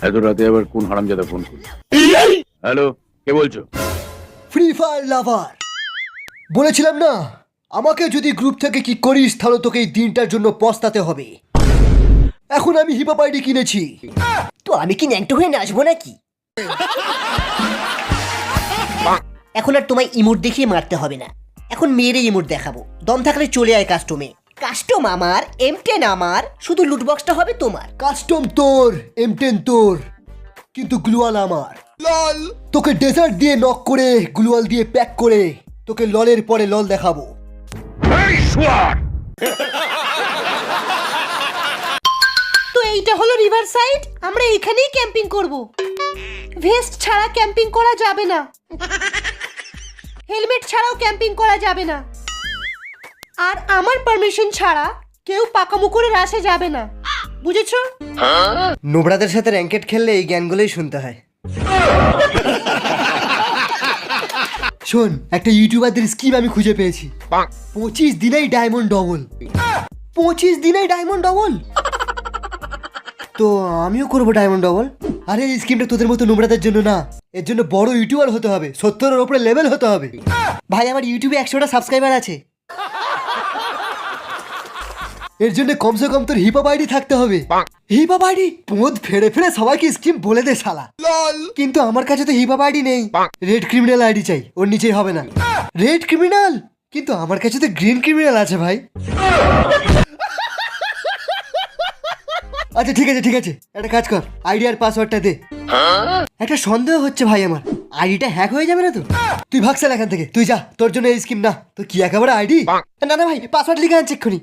এত রাতে আবার কোন হারামজাদা ফোন করলো? হ্যালো, কে বলছো? ফ্রি ফায়ার লাভার বলেছিলাম না, আমাকে যদি গ্রুপ থেকে কি করিস তাহলে তোকে এই দিনটার জন্য পস্তাতে হবে। এখন আমি হিপ হপ আইডি কিনেছি। তো আমি কি ন্যাংটো হয়ে নাচবো নাকি? এখন আর তোমায় ইমোট দেখিয়ে মারতে হবে না, এখন মেয়েরে ইমোট দেখাবো। দম থাকলে চলে আয় কাস্টমে। কাস্টম আমার, M10 আমার, শুধু লুটবক্সটা হবে তোমার। কাস্টম তোর, M10 তোর, কিন্তু গ্লুয়াল আমার। তোকে ডেজার্ট দিয়ে নক করে গ্লুয়াল দিয়ে প্যাক করে তোকে ললের পরে লল দেখাবো। তো এইটা হলো রিভার সাইড, আমরা এখানেই ক্যাম্পিং করব। ভেস্ট ছাড়া ক্যাম্পিং করা যাবে না, হেলমেট ছাড়াও ক্যাম্পিং করা যাবে না, আর আমার পারমিশন ছাড়া কেউ পাকামো করে রাশে যাবে না, বুঝেছো? নোবরাদের সাথে র্যাঙ্কেট খেললে এই জ্ঞানগুলোই শুনতে হয়। শোন, একটা ইউটিউবারদের স্কিম আমি খুঁজে পেয়েছি। 25 দিনেই ডায়মন্ড ডবল। 25 দিনেই ডায়মন্ড ডবল। তো আমিও করবো ডায়মন্ড ডবল। আরে এই স্কিমটা তোদের মতো নোবরাদের জন্য না, এর জন্য বড় ইউটিউবার হতে হবে, 70-এর উপরে লেভেল হতে হবে। ভাই আমার ইউটিউবে 100টা সাবস্ক্রাইবার আছে। এর জন্য কমসে কম তোর হিপ হপ আইডি থাকতে হবে। হিপ হপ আইডি পোঁদ ফেড়ে ফেড়ে সবাইকে স্কিম বলে দে শালা। কিন্তু আমার কাছে তো হিপ হপ আইডি নেই, রেড ক্রিমিনাল আইডি চাই, ওর নিচেই হবে না। রেড ক্রিমিনাল, কিন্তু আমার কাছে তো গ্রিন ক্রিমিনাল আছে ভাই। আচ্ছা ঠিক আছে ঠিক আছে, একটা কাজ কর, আইডি আর পাসওয়ার্ডটা দে। একটা সন্দেহ হচ্ছে ভাই, আমার আইডিটা হ্যাক হয়ে যাবে না তো? তুই ভাগসাল এখান থেকে, তুই যা, তোর জন্য এই স্কিম না। তো কি একেবারে আইডি? না না ভাই, পাসওয়ার্ড লিখে আনছি এক্ষুনি।